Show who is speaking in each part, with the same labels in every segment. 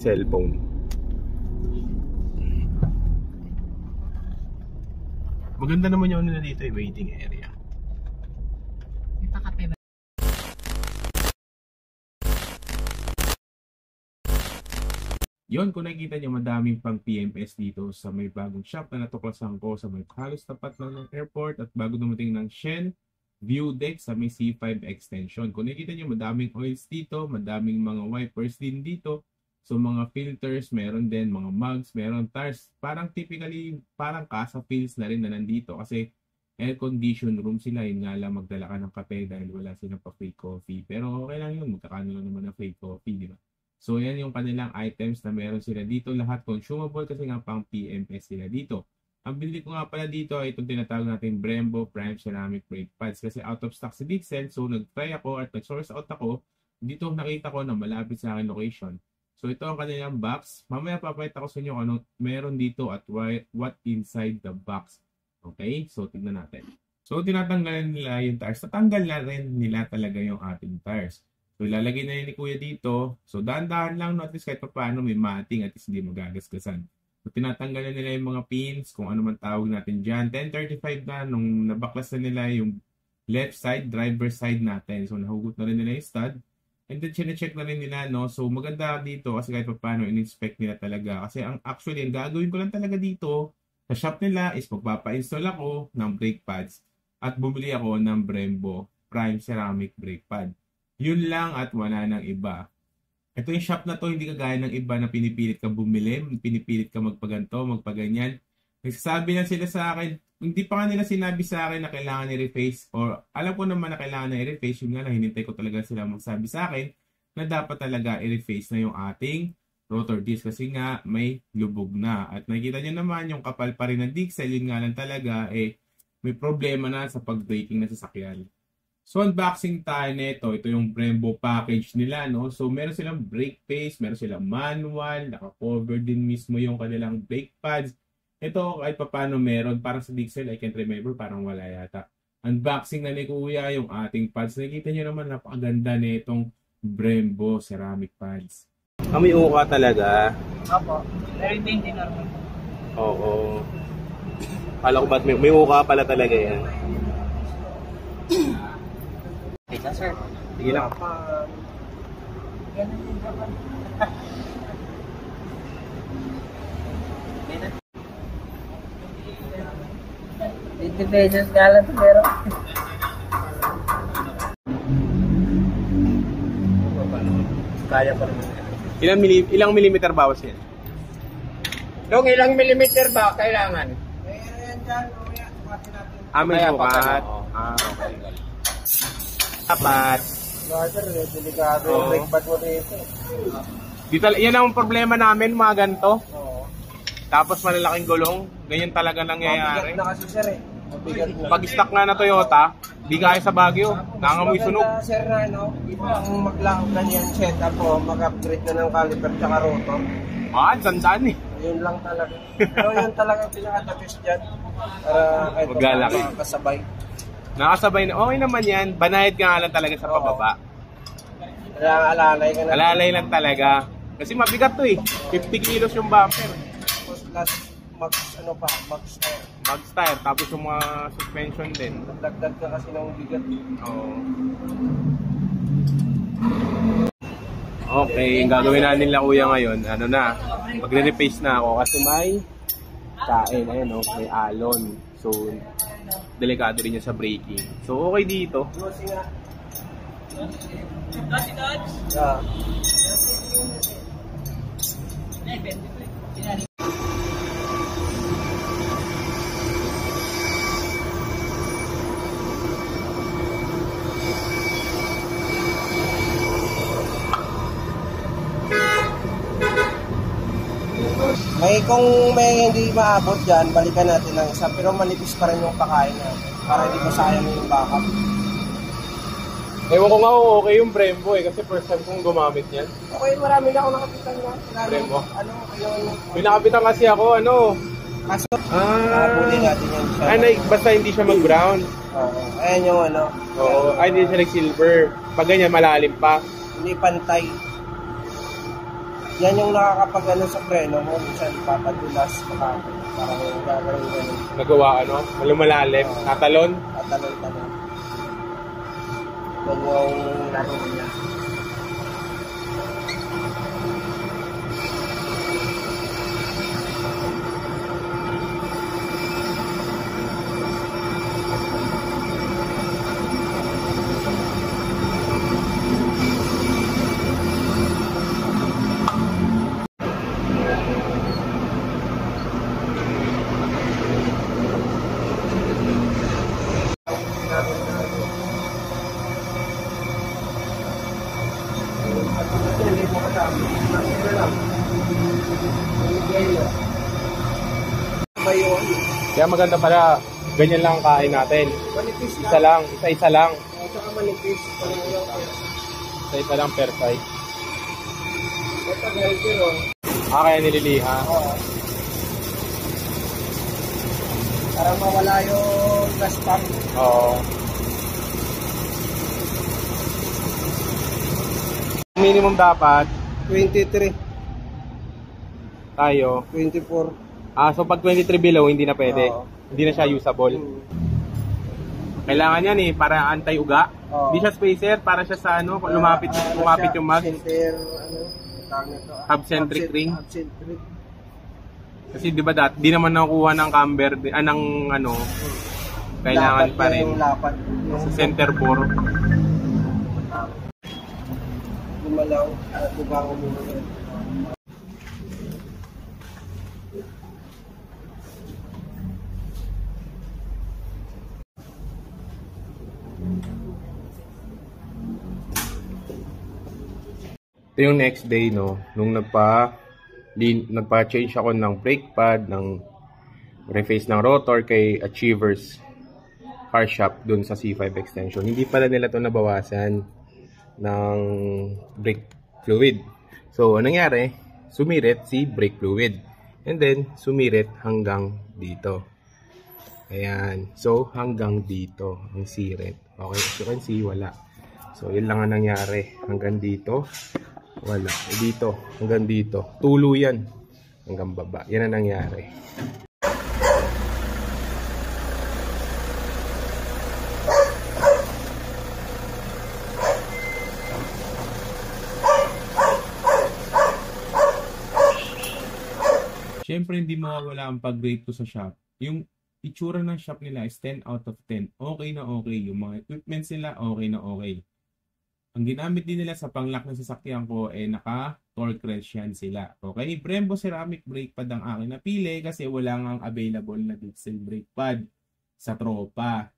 Speaker 1: Cellphone. Maganda naman yung nila dito, waiting area.
Speaker 2: May pakape ba?
Speaker 1: Yon, kung nakikita nyo, madaming pang PMS dito sa may bagong shop na natuklasan ko sa may halos tapat lang ng airport at bago dumating ng Shen View Deck sa may C5 extension. Kung nakikita nyo, madaming oils dito, madaming mga wipers din dito. So mga filters, meron din, mga mugs, meron tires. Parang typically, parang casa feels na rin na nandito kasi air condition room sila. Yun nga lang, magdala ka ng kape dahil wala silang pa free coffee. Pero okay lang yun, magkakano lang naman ng free coffee, di ba? So yan yung kanilang items na meron sila dito. Lahat consumable kasi nga pang PMS sila dito. Ang binili ko nga pala dito ay itong tinatawag natin Brembo Prime Ceramic Brake Pads. Kasi out of stock si Dixel. So nag-try ako at nag-source out ako. Dito nakita ko na malapit sa akin location. So ito ang kanilang box. Mamaya papakita ko sa inyo ano meron dito at what inside the box. Okay? So tignan natin. So tinatanggalan nila yung tires. Tatanggal na rin nila talaga yung ating tires. So, ilalagay na yun ni Kuya dito. So, dahan-dahan lang, no, at least kahit pa paano may matting at least hindi magagasgasan. So, tinatanggalan nila yung mga pins, kung ano man tawag natin dyan. 1035 na, nung nabaklas na nila yung left side, driver side natin. So, nahugot na rin nila yung stud. And then, chinecheck na rin nila, no. So, maganda dito kasi kahit pa paano, in-inspect nila talaga. Kasi, actually, ang gagawin ko lang talaga dito, sa shop nila is magpapa-install ako ng brake pads at bumili ako ng Brembo Prime Ceramic Brake Pad. Yun lang at wala nang iba. Ito yung shop na to, hindi kagaya ng iba na pinipilit ka bumili, pinipilit ka magpaganto, magpaganyan. Nagsasabi na sila sa akin, hindi pa nga nila sinabi sa akin na kailangan i-reface or alam ko naman na kailangan na i-reface, yun nga lang, hinintay ko talaga sila magsabi sa akin na dapat talaga i-reface na yung ating rotor disc kasi nga may lubog na. At nakikita nyo naman yung kapal pa rin ng Dixel, yun nga lang talaga may problema na sa pag-braking na sasakyan. So, unboxing tayo nito. Ito yung Brembo package nila, no? So, meron silang brake paste, meron silang manual, naka-cover din mismo yung kanilang brake pads. Ito, kahit pa paano meron, parang sa Dixel, I can't remember, parang wala yata. Unboxing na ni Kuya yung ating pads. Nakikita nyo naman, napakaganda nitong Brembo ceramic pads. May uka talaga.
Speaker 2: Opo. Very maintain normal.
Speaker 1: Oo. Kala ko ba't may uka pala talaga yan.
Speaker 2: Teka, sir.
Speaker 1: Sige lang.
Speaker 2: Ganun din naman. 50 pesos nga lang ito, pero...
Speaker 1: Kaya pa naman. Ilang millimeter bawas yan?
Speaker 3: Nung ilang millimeter ba kailangan?
Speaker 1: May sukat. Okay. Dapat.
Speaker 3: Brother, delikado yung brake pad mo dito.
Speaker 1: Yan ang problema namin, mga ganito.
Speaker 3: Oo.
Speaker 1: Tapos malalaking gulong. Ganyan talaga nangyayari.
Speaker 3: Mabigat na kasi sir Mabigat na.
Speaker 1: Pag stock nga na Toyota, di kaya sa Baguio. Nangamoy sunog.
Speaker 3: Maganda, sir na ang maglakog na niyan setup po, mag-upgrade na ng caliper tsaka rotor.
Speaker 1: Sandaan eh.
Speaker 3: Yun lang talaga. Pero yun talaga pinaka-tapis dyan. Para kahit makasabay.
Speaker 1: Nakasabay na. Okay naman yan. Banayad ka nga lang talaga sa pababa.
Speaker 3: Kaya alalay ka na.
Speaker 1: Alalay lang talaga. Kasi mabigat to eh. 50 kilos yung bumper.
Speaker 3: Tapos last max tire.
Speaker 1: Max tire. Tapos yung mga suspension din.
Speaker 3: Dagdag ka kasi ng bigat.
Speaker 1: Oo. Okay, yung gagawin na nila Kuya ngayon, ano na, magre-repace na ako kasi may kain, ayun o, may alon. So, delikado rin yun sa braking. So, okay dito.
Speaker 3: Yeah. Kung may hindi maabot dyan, balikan natin ng isa. Pero manipis pa rin yung pakain natin. Para hindi masayang yung backup.
Speaker 1: Ewan ko nga okay yung Brembo eh. Kasi first time kong gumamit yan.
Speaker 3: Okay, marami na ako nakapitan na.
Speaker 1: Brembo?
Speaker 3: Yung...
Speaker 1: May nakapitan kasi ako,
Speaker 3: Kaso, huli natin yan siya.
Speaker 1: Basta hindi siya mag-brown.
Speaker 3: Oo. Ayan yung
Speaker 1: Oo, hindi siya nag-silver. Pag ganyan, malalim pa.
Speaker 3: Hindi pantay. Yan yung nakakapag sa preno mo, minsan papadulas, parang gagawin ganun.
Speaker 1: Nagawa malumalalim, tatalon.
Speaker 3: Tatalon. Yan yung laro niya.
Speaker 1: Kaya maganda pala, ganyan lang ang kain natin.
Speaker 3: Manipis
Speaker 1: Isa lang, isa lang.
Speaker 3: Saka manipis.
Speaker 1: Isa lang per side.
Speaker 3: Matagal pero.
Speaker 1: Kaya nililiha.
Speaker 3: Oo. Para mawala yung gas pump.
Speaker 1: Oo. Minimum dapat
Speaker 3: 23,
Speaker 1: tayo.
Speaker 3: 24.
Speaker 1: So pag 23 below, hindi na pwede.
Speaker 3: Oo.
Speaker 1: Hindi na siya usable. Kailangan yan para anti-uga.
Speaker 3: Oo.
Speaker 1: Hindi siya spacer, para siya sa lumapit yung mag.
Speaker 3: Center,
Speaker 1: Hub-centric ring.
Speaker 3: Hub-centric.
Speaker 1: Kasi di ba di naman nakukuha ng camber, kailangan
Speaker 3: lapat
Speaker 1: pa rin.
Speaker 3: Yung lapat.
Speaker 1: Sa center bore.
Speaker 3: Gumalaw at bubango mo.
Speaker 1: Ito yung next day, nung nagpa-change ako ng brake pad, ng reface ng rotor kay Achievers Car Shop dun sa C5 extension. Hindi pala nila to nabawasan ng brake fluid. So, anong nangyari? Sumirit si brake fluid. And then, sumirit hanggang dito. Ayan. So, hanggang dito ang sirit. Okay, as you can see, wala. So, yun lang ang nangyari. Hanggang dito. Wala. Dito. Hanggang dito. Tulo yan. Hanggang baba. Yan ang nangyari. Siyempre, hindi mawawala ang pag-rate ko sa shop. Yung itsura ng shop nila is 10 out of 10. Okay na okay. Yung mga equipments nila, okay na okay. Ang ginamit din nila sa panglock ng sasakyan ko naka-torque wrench yan sila. Okay? Brembo ceramic brake pad ang akin napili kasi wala nga available na diesel brake pad sa tropa.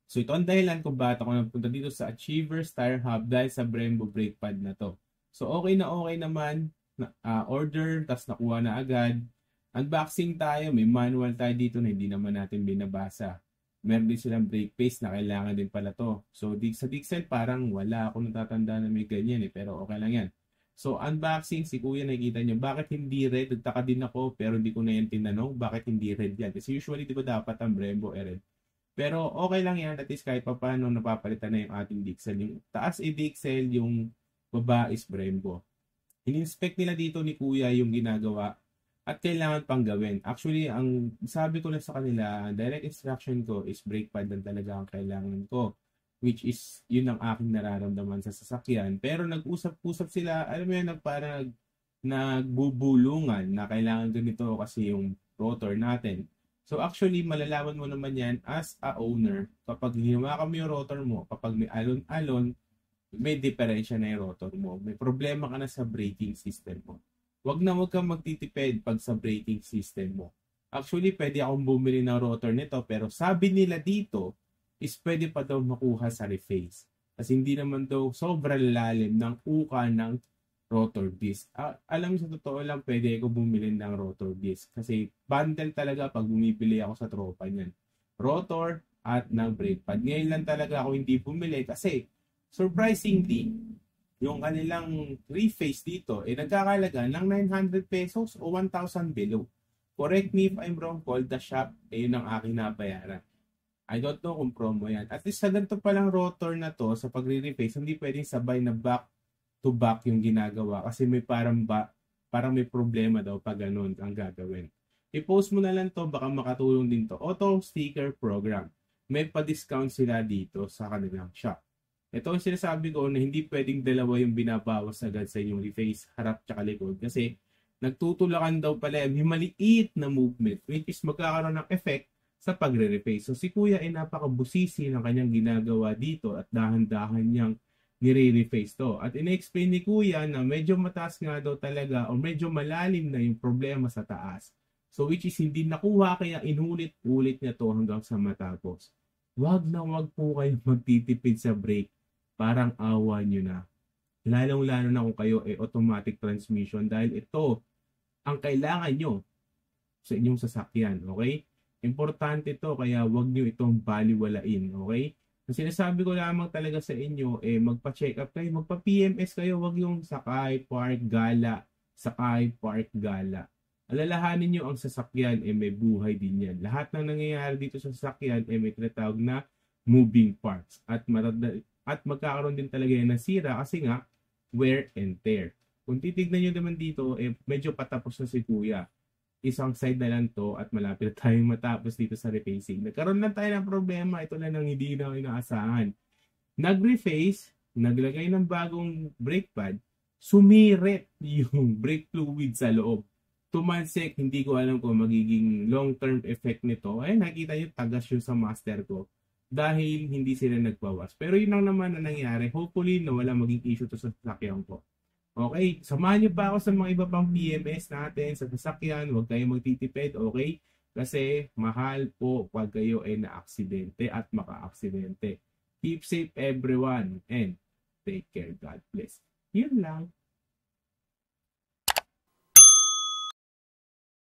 Speaker 1: So ito ang dahilan kung bakit ako napunta dito sa Achievers Tire Hub dahil sa Brembo brake pad na to. So okay naman. Order, tas nakuha na agad. Unboxing tayo, may manual tayo dito na hindi naman natin binabasa. Meron din silang brake paste na kailangan din pala to. So sa Dixel parang wala ako natatanda na may ganyan pero okay lang yan. So unboxing, si kuya nakikita nyo, bakit hindi red? Nagtaka din ako pero hindi ko na yan tinanong bakit hindi red yan. Kasi usually di ba dapat ang Brembo red. Pero okay lang yan, at least kahit pa paano napapalitan na yung ating Dixel. Yung taas ay Dixel, yung baba is Brembo. In-inspect nila dito ni kuya yung ginagawa. At kailangan pang gawin. Actually, ang sabi ko lang sa kanila, direct instruction ko is brake pad lang talaga ang kailangan ko. Which is, yun ang aking nararamdaman sa sasakyan. Pero nag-usap-usap sila, alam mo yun, nagbubulungan na kailangan ganito kasi yung rotor natin. So actually, malalaman mo naman yan as a owner. Kapag hinawakan mo yung rotor mo, kapag may alon-alon, may diferensya na yung rotor mo. May problema ka na sa braking system mo. Wag kang magtitipid pag sa braking system mo. Actually, pwede akong bumili ng rotor nito pero sabi nila dito is pwede pa daw makuha sa reface. Kasi hindi naman daw sobrang lalim ng uka ng rotor disc. Alam mo sa totoo lang, pwede ako bumili ng rotor disc. Kasi bundle talaga pag bumibili ako sa tropa niyan. Rotor at ng brake pad. Ngayon lang talaga ako hindi bumili kasi surprisingly, yung kanilang reface dito nagkakalaga ng 900 pesos o 1,000 below. Correct me if I'm wrong, call the shop. Yun ang aking nabayaran. I don't know kung promo yan. At least sa ganito palang rotor na to, sa pagre-reface, hindi pwedeng sabay na back to back yung ginagawa. Kasi may parang Parang may problema daw pag ganun ang gagawin. I-post mo na lang to, baka makatulong din to. Auto sticker program. May pa-discount sila dito sa kanilang shop. Ito ang sinasabi ko na hindi pwedeng dalawa yung binabawas agad sa inyong face, harap tsaka likod. Kasi nagtutulakan daw pala, may maliit na movement which is magkakaroon ng effect sa pagre-reface. So si Kuya ay napakabusisi ng kanyang ginagawa dito at dahan-dahan niyang nire-reface to. At ina-explain ni Kuya na medyo mataas nga daw talaga o medyo malalim na yung problema sa taas. So which is hindi nakuha kaya inulit-ulit niya to hanggang sa matapos. Wag po kayo magtitipid sa brake. Parang awa nyo na. Lalong-lalo na kung kayo ay automatic transmission dahil ito ang kailangan nyo sa inyong sasakyan. Okay? Importante to kaya wag nyo itong baliwalain. Okay? Ang sinasabi ko lamang talaga sa inyo, magpa-check up kayo, magpa-PMS kayo, wag yung sakay, park, gala, sakay, park, gala. Alalahanin nyo ang sasakyan, may buhay din yan. Lahat ng nangyayari dito sa sasakyan, may tinatawag na moving parts. At magkakaroon din talaga yan ng sira kasi nga, wear and tear. Kung titignan nyo naman dito, medyo patapos na si Kuya. Isang side na lang to at malapit na tayong matapos dito sa refacing. Nagkaroon lang tayo ng problema. Ito lang ang hindi na inaasahan. Nag-reface, naglagay ng bagong brake pad, sumirit yung brake fluid sa loob. Tumansik, hindi ko alam kung magiging long-term effect nito. Nakita nyo, tagas yun sa master ko. Dahil hindi sila nagbawas. Pero yun lang naman na nangyari. Hopefully, na wala maging issue to sa sasakyan ko. Okay, samahan niyo pa ako sa mga iba pang PMS natin sa sasakyan. Huwag kayong magtitipid, okay? Kasi mahal po pag kayo ay na-aksidente at maka-aksidente. Keep safe everyone and take care. God bless. Yun lang.